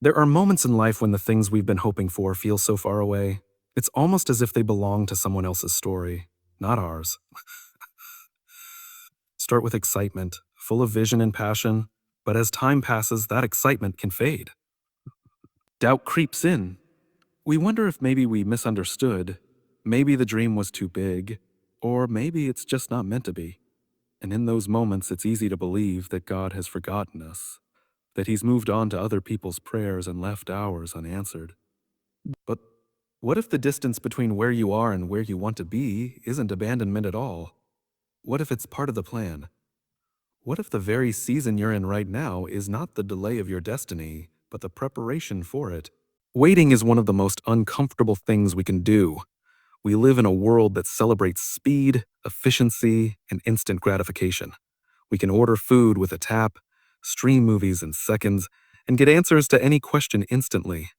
There are moments in life when the things we've been hoping for feel so far away. It's almost as if they belong to someone else's story, not ours. Start with excitement, full of vision and passion, but as time passes, that excitement can fade. Doubt creeps in. We wonder if maybe we misunderstood, maybe the dream was too big, or maybe it's just not meant to be. And in those moments, it's easy to believe that God has forgotten us, that He's moved on to other people's prayers and left ours unanswered. But what if the distance between where you are and where you want to be isn't abandonment at all? What if it's part of the plan? What if the very season you're in right now is not the delay of your destiny, but the preparation for it? Waiting is one of the most uncomfortable things we can do. We live in a world that celebrates speed, efficiency, and instant gratification. We can order food with a tap, stream movies in seconds, and get answers to any question instantly.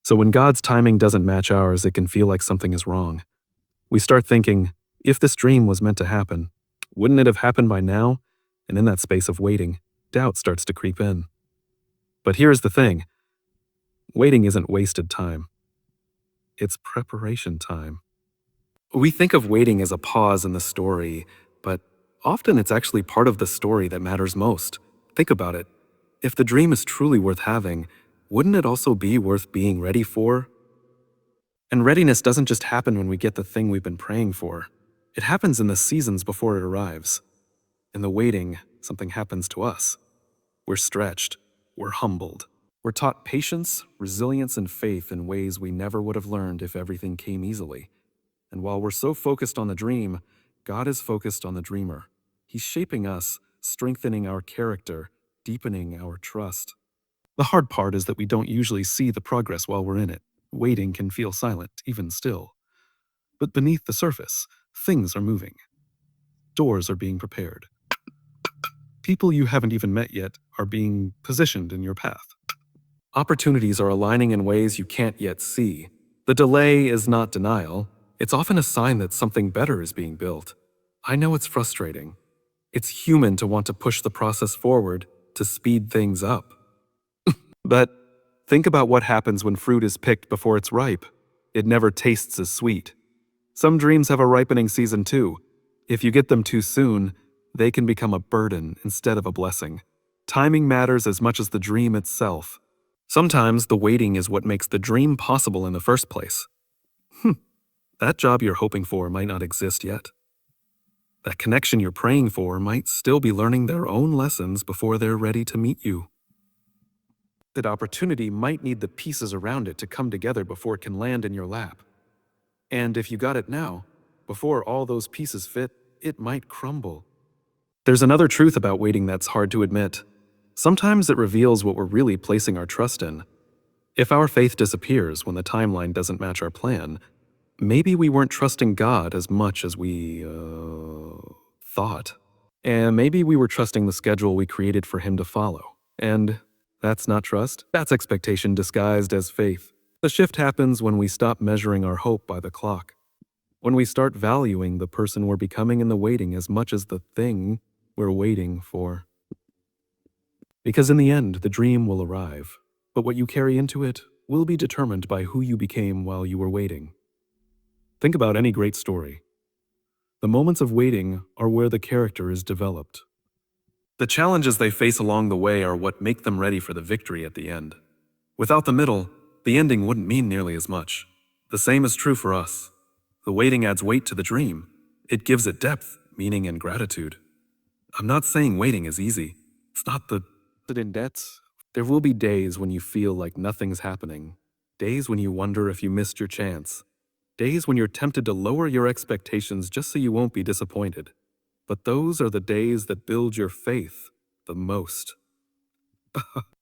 So when God's timing doesn't match ours, it can feel like something is wrong. We start thinking, if this dream was meant to happen, wouldn't it have happened by now? And in that space of waiting, doubt starts to creep in. But here's the thing. Waiting isn't wasted time. It's preparation time. We think of waiting as a pause in the story, but often it's actually part of the story that matters most. Think about it. If the dream is truly worth having, wouldn't it also be worth being ready for? And readiness doesn't just happen when we get the thing we've been praying for. It happens in the seasons before it arrives. In the waiting, something happens to us. We're stretched. We're humbled. We're taught patience, resilience, and faith in ways we never would have learned if everything came easily. And while we're so focused on the dream, God is focused on the dreamer. He's shaping us, strengthening our character, deepening our trust. The hard part is that we don't usually see the progress while we're in it. Waiting can feel silent, even still. But beneath the surface, things are moving. Doors are being prepared. People you haven't even met yet are being positioned in your path. Opportunities are aligning in ways you can't yet see. The delay is not denial. It's often a sign that something better is being built. I know it's frustrating. It's human to want to push the process forward, to speed things up. But think about what happens when fruit is picked before it's ripe. It never tastes as sweet. Some dreams have a ripening season too. If you get them too soon, they can become a burden instead of a blessing. Timing matters as much as the dream itself. Sometimes the waiting is what makes the dream possible in the first place. That job you're hoping for might not exist yet. That connection you're praying for might still be learning their own lessons before they're ready to meet you. That opportunity might need the pieces around it to come together before it can land in your lap. And if you got it now, before all those pieces fit, it might crumble. There's another truth about waiting that's hard to admit. Sometimes it reveals what we're really placing our trust in. If our faith disappears when the timeline doesn't match our plan, maybe we weren't trusting God as much as we thought. And maybe we were trusting the schedule we created for Him to follow. And that's not trust, that's expectation disguised as faith. The shift happens when we stop measuring our hope by the clock. When we start valuing the person we're becoming in the waiting as much as the thing we're waiting for. Because in the end, the dream will arrive, but what you carry into it will be determined by who you became while you were waiting. Think about any great story. The moments of waiting are where the character is developed. The challenges they face along the way are what make them ready for the victory at the end. Without the middle, the ending wouldn't mean nearly as much. The same is true for us. The waiting adds weight to the dream. It gives it depth, meaning, and gratitude. I'm not saying waiting is easy. It's not the in debt. There will be days when you feel like nothing's happening. Days when you wonder if you missed your chance. Days when you're tempted to lower your expectations just so you won't be disappointed. But those are the days that build your faith the most.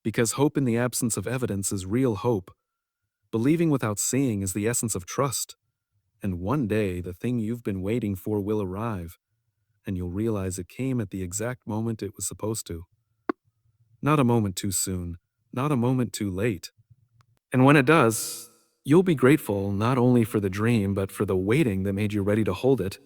Because hope in the absence of evidence is real hope. Believing without seeing is the essence of trust. And one day, the thing you've been waiting for will arrive, and you'll realize it came at the exact moment it was supposed to. Not a moment too soon, not a moment too late. And when it does, you'll be grateful not only for the dream, but for the waiting that made you ready to hold it.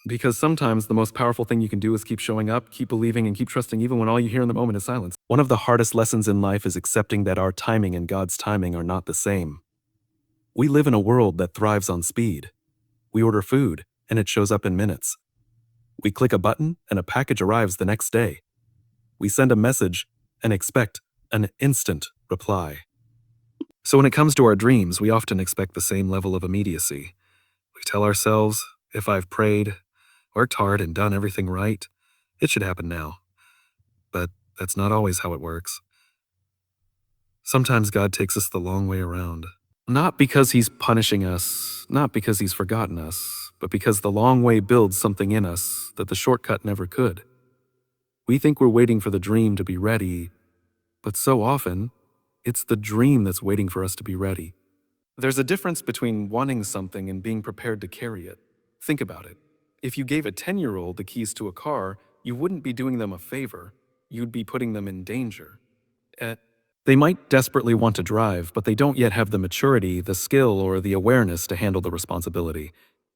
Because sometimes the most powerful thing you can do is keep showing up, keep believing, and keep trusting even when all you hear in the moment is silence. One of the hardest lessons in life is accepting that our timing and God's timing are not the same. We live in a world that thrives on speed. We order food, and it shows up in minutes. We click a button, and a package arrives the next day. We send a message and expect an instant reply. So when it comes to our dreams, we often expect the same level of immediacy. We tell ourselves, if I've prayed, worked hard, and done everything right, it should happen now. But that's not always how it works. Sometimes God takes us the long way around. Not because he's punishing us, not because he's forgotten us, but because the long way builds something in us that the shortcut never could. We think we're waiting for the dream to be ready, but so often, it's the dream that's waiting for us to be ready. There's a difference between wanting something and being prepared to carry it. Think about it. If you gave a 10-year-old the keys to a car, you wouldn't be doing them a favor. You'd be putting them in danger. They might desperately want to drive, but they don't yet have the maturity, the skill, or the awareness to handle the responsibility.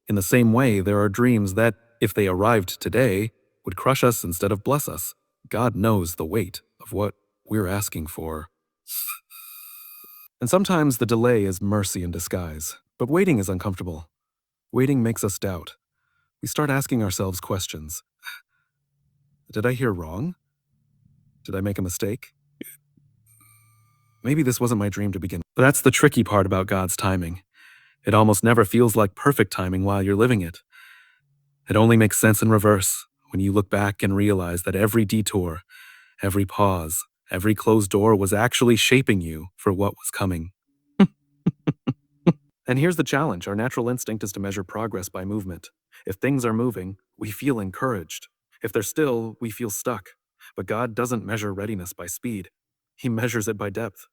In the same way, there are dreams that, if they arrived today, would crush us instead of bless us. God knows the weight of what we're asking for. And sometimes the delay is mercy in disguise. But waiting is uncomfortable. Waiting makes us doubt. We start asking ourselves questions. Did I hear wrong? Did I make a mistake? Maybe this wasn't my dream to begin with. But that's the tricky part about God's timing. It almost never feels like perfect timing while you're living it. It only makes sense in reverse when you look back and realize that every detour, every pause, every closed door was actually shaping you for what was coming. And here's the challenge. Our natural instinct is to measure progress by movement. If things are moving, we feel encouraged. If they're still, we feel stuck. But God doesn't measure readiness by speed. He measures it by depth.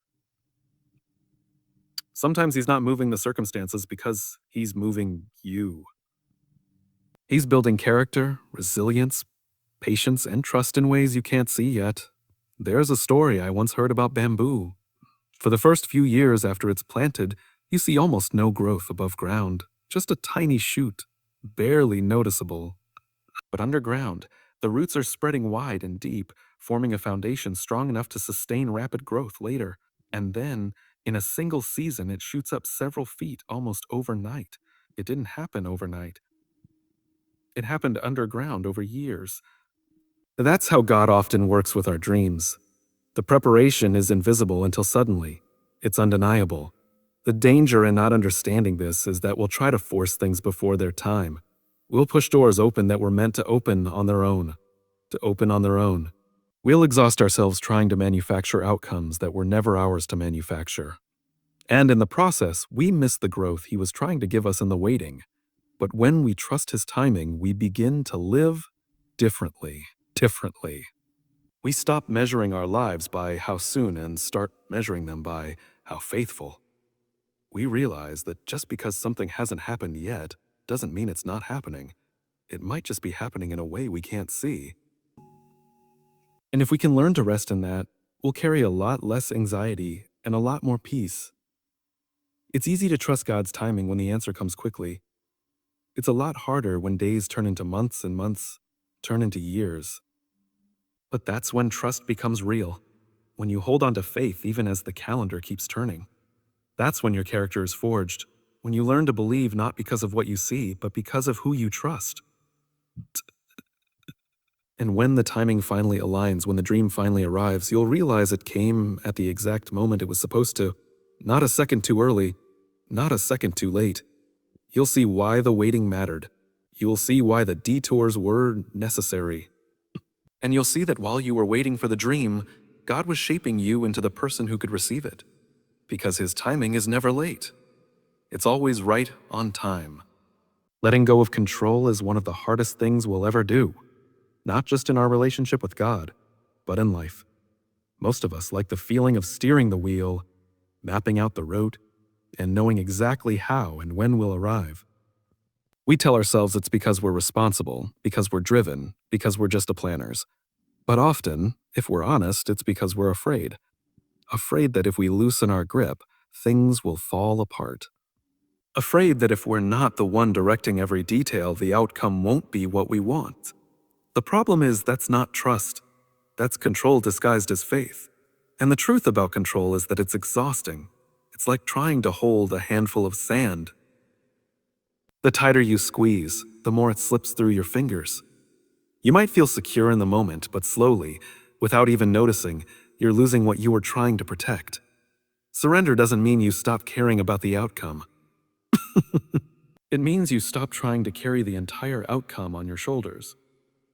Sometimes he's not moving the circumstances because he's moving you. He's building character, resilience, patience, and trust in ways you can't see yet. There's a story I once heard about bamboo. For the first few years after it's planted, you see almost no growth above ground, just a tiny shoot, barely noticeable. But underground, the roots are spreading wide and deep, forming a foundation strong enough to sustain rapid growth later. And then, in a single season, it shoots up several feet almost overnight. It didn't happen overnight. It happened underground over years. That's how God often works with our dreams. The preparation is invisible until suddenly. It's undeniable. The danger in not understanding this is that we'll try to force things before their time. We'll push doors open that were meant to open on their own. We'll exhaust ourselves trying to manufacture outcomes that were never ours to manufacture. And in the process, we miss the growth he was trying to give us in the waiting. But when we trust his timing, we begin to live differently. We stop measuring our lives by how soon and start measuring them by how faithful. We realize that just because something hasn't happened yet doesn't mean it's not happening. It might just be happening in a way we can't see. And if we can learn to rest in that, we'll carry a lot less anxiety and a lot more peace. It's easy to trust God's timing when the answer comes quickly. It's a lot harder when days turn into months and months turn into years. But that's when trust becomes real. When you hold on to faith even as the calendar keeps turning. That's when your character is forged. When you learn to believe not because of what you see, but because of who you trust. And when the timing finally aligns, when the dream finally arrives, you'll realize it came at the exact moment it was supposed to. Not a second too early, not a second too late. You'll see why the waiting mattered. You'll see why the detours were necessary. And you'll see that while you were waiting for the dream, God was shaping you into the person who could receive it. Because his timing is never late. It's always right on time. Letting go of control is one of the hardest things we'll ever do. Not just in our relationship with God, but in life. Most of us like the feeling of steering the wheel, mapping out the route, and knowing exactly how and when we'll arrive. We tell ourselves it's because we're responsible, because we're driven, because we're just planners. But often, if we're honest, it's because we're afraid. Afraid that if we loosen our grip, things will fall apart. Afraid that if we're not the one directing every detail, the outcome won't be what we want. The problem is that's not trust. That's control disguised as faith. And the truth about control is that it's exhausting. It's like trying to hold a handful of sand. The tighter you squeeze, the more it slips through your fingers. You might feel secure in the moment, but slowly, without even noticing, you're losing what you were trying to protect. Surrender doesn't mean you stop caring about the outcome. It means you stop trying to carry the entire outcome on your shoulders.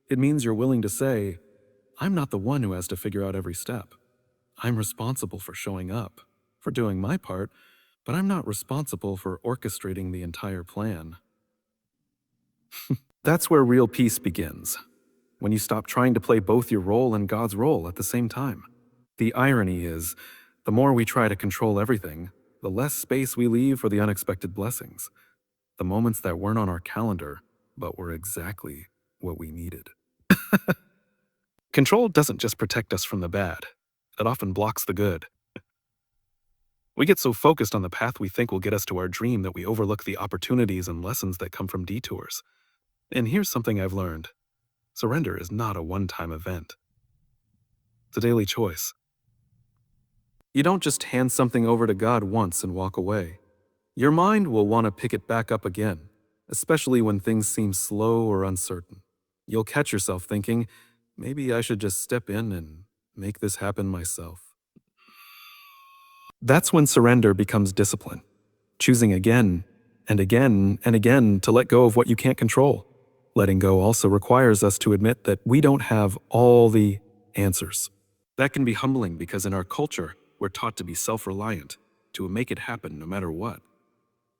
It means you're willing to say, I'm not the one who has to figure out every step. I'm responsible for showing up, for doing my part, but I'm not responsible for orchestrating the entire plan. That's where real peace begins, when you stop trying to play both your role and God's role at the same time. The irony is, the more we try to control everything, the less space we leave for the unexpected blessings, the moments that weren't on our calendar, but were exactly what we needed. Control doesn't just protect us from the bad, it often blocks the good. We get so focused on the path we think will get us to our dream that we overlook the opportunities and lessons that come from detours. And here's something I've learned. Surrender is not a one-time event. It's a daily choice. You don't just hand something over to God once and walk away. Your mind will want to pick it back up again, especially when things seem slow or uncertain. You'll catch yourself thinking, maybe I should just step in and make this happen myself. That's when surrender becomes discipline, choosing again and again and again to let go of what you can't control. Letting go also requires us to admit that we don't have all the answers. That can be humbling because in our culture, we're taught to be self-reliant, to make it happen no matter what.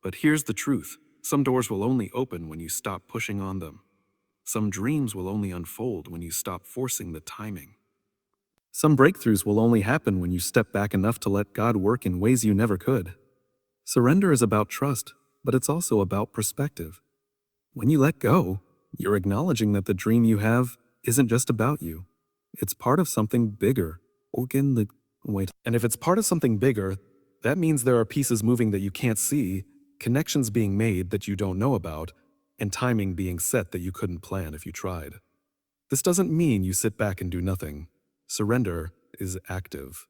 But here's the truth. Some doors will only open when you stop pushing on them. Some dreams will only unfold when you stop forcing the timing. Some breakthroughs will only happen when you step back enough to let God work in ways you never could. Surrender is about trust, but it's also about perspective. When you let go, you're acknowledging that the dream you have isn't just about you. It's part of something bigger. And if it's part of something bigger, that means there are pieces moving that you can't see, connections being made that you don't know about, and timing being set that you couldn't plan if you tried. This doesn't mean you sit back and do nothing. Surrender is active.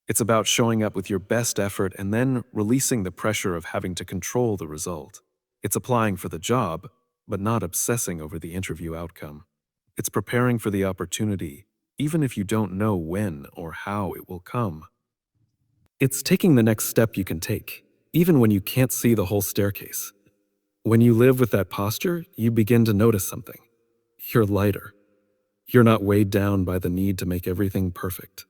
It's about showing up with your best effort and then releasing the pressure of having to control the result. It's applying for the job, but not obsessing over the interview outcome. It's preparing for the opportunity, even if you don't know when or how it will come. It's taking the next step you can take, even when you can't see the whole staircase. When you live with that posture, you begin to notice something. You're lighter. You're not weighed down by the need to make everything perfect.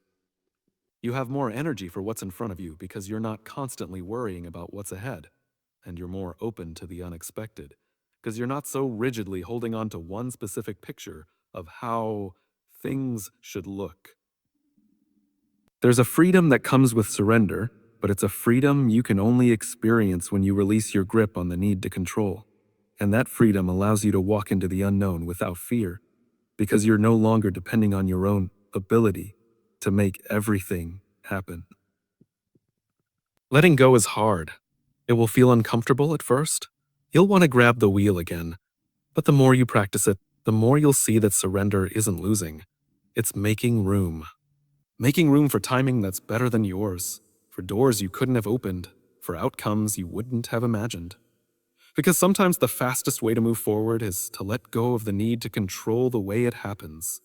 You have more energy for what's in front of you because you're not constantly worrying about what's ahead, and you're more open to the unexpected because you're not so rigidly holding on to one specific picture of how things should look. There's a freedom that comes with surrender, but it's a freedom you can only experience when you release your grip on the need to control. And that freedom allows you to walk into the unknown without fear, because you're no longer depending on your own ability to make everything happen. Letting go is hard. It will feel uncomfortable at first. You'll want to grab the wheel again, but the more you practice it, the more you'll see that surrender isn't losing. It's making room. Making room for timing that's better than yours, for doors you couldn't have opened, for outcomes you wouldn't have imagined. Because sometimes the fastest way to move forward is to let go of the need to control the way it happens.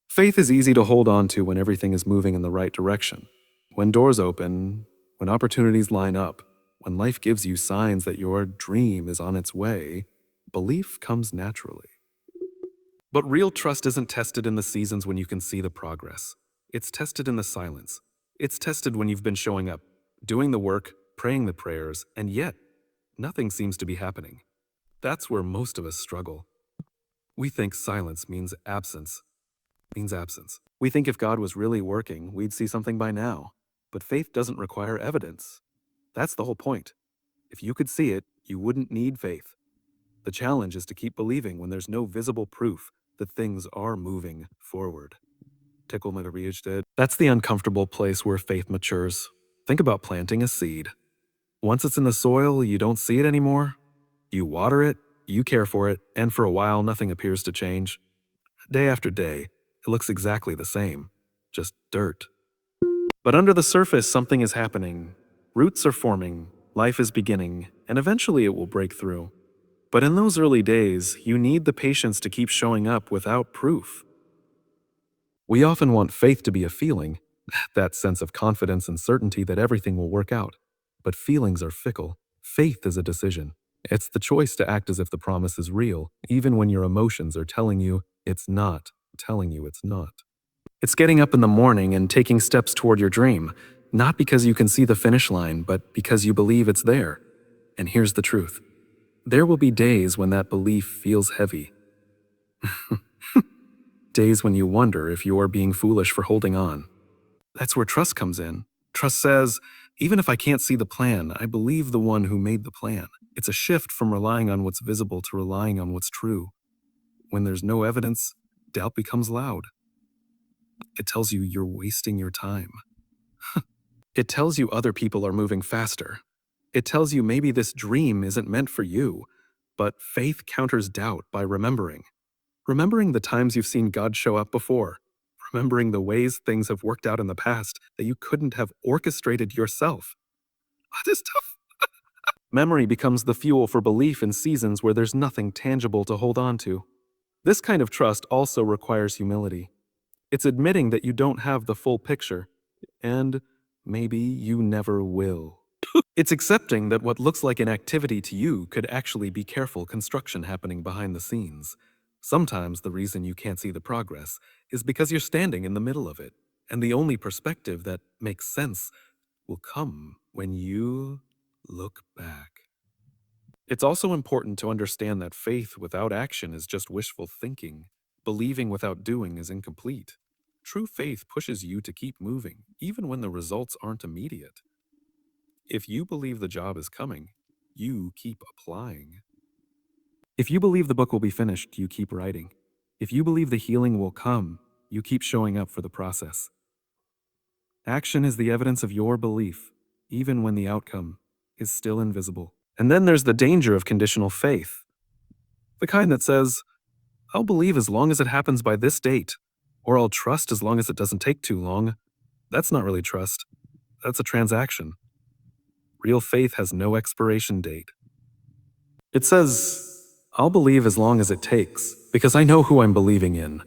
Faith is easy to hold on to when everything is moving in the right direction. When doors open, when opportunities line up, when life gives you signs that your dream is on its way, belief comes naturally. But real trust isn't tested in the seasons when you can see the progress. It's tested in the silence. It's tested when you've been showing up, doing the work, praying the prayers, and yet, nothing seems to be happening. That's where most of us struggle. We think silence means absence. We think if God was really working, we'd see something by now. But faith doesn't require evidence. That's the whole point. If you could see it, you wouldn't need faith. The challenge is to keep believing when there's no visible proof that things are moving forward. That's the uncomfortable place where faith matures. Think about planting a seed. Once it's in the soil, you don't see it anymore. You water it, you care for it, and for a while, nothing appears to change. Day after day, it looks exactly the same, just dirt. But under the surface, something is happening. Roots are forming, life is beginning, and eventually it will break through. But in those early days, you need the patience to keep showing up without proof. We often want faith to be a feeling, that sense of confidence and certainty that everything will work out. But feelings are fickle. Faith is a decision. It's the choice to act as if the promise is real, even when your emotions are telling you it's not, telling you it's not. It's getting up in the morning and taking steps toward your dream, not because you can see the finish line, but because you believe it's there. And here's the truth. There will be days when that belief feels heavy. Days when you wonder if you are being foolish for holding on. That's where trust comes in. Trust says, even if I can't see the plan, I believe the one who made the plan. It's a shift from relying on what's visible to relying on what's true. When there's no evidence, doubt becomes loud. It tells you you're wasting your time. It tells you other people are moving faster. It tells you maybe this dream isn't meant for you. But faith counters doubt by remembering. Remembering the times you've seen God show up before. Remembering the ways things have worked out in the past that you couldn't have orchestrated yourself. That is tough. Memory becomes the fuel for belief in seasons where there's nothing tangible to hold on to. This kind of trust also requires humility. It's admitting that you don't have the full picture, and maybe you never will. It's accepting that what looks like an activity to you could actually be careful construction happening behind the scenes. Sometimes the reason you can't see the progress is because you're standing in the middle of it, and the only perspective that makes sense will come when you look back. It's also important to understand that faith without action is just wishful thinking. Believing without doing is incomplete. True faith pushes you to keep moving, even when the results aren't immediate. If you believe the job is coming, you keep applying. If you believe the book will be finished, you keep writing. If you believe the healing will come, you keep showing up for the process. Action is the evidence of your belief, even when the outcome is still invisible. And then there's the danger of conditional faith. The kind that says, I'll believe as long as it happens by this date, or I'll trust as long as it doesn't take too long. That's not really trust. That's a transaction. Real faith has no expiration date. It says, I'll believe as long as it takes, because I know who I'm believing in.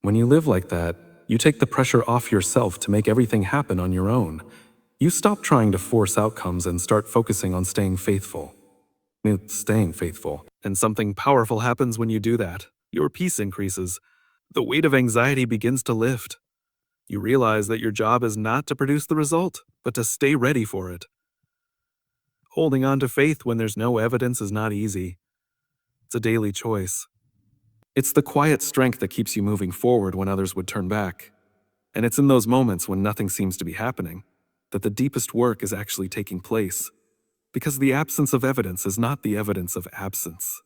When you live like that, you take the pressure off yourself to make everything happen on your own. You stop trying to force outcomes and start focusing on staying faithful. Staying faithful. And something powerful happens when you do that. Your peace increases. The weight of anxiety begins to lift. You realize that your job is not to produce the result, but to stay ready for it. Holding on to faith when there's no evidence is not easy. It's a daily choice. It's the quiet strength that keeps you moving forward when others would turn back. And it's in those moments when nothing seems to be happening that the deepest work is actually taking place. Because the absence of evidence is not the evidence of absence.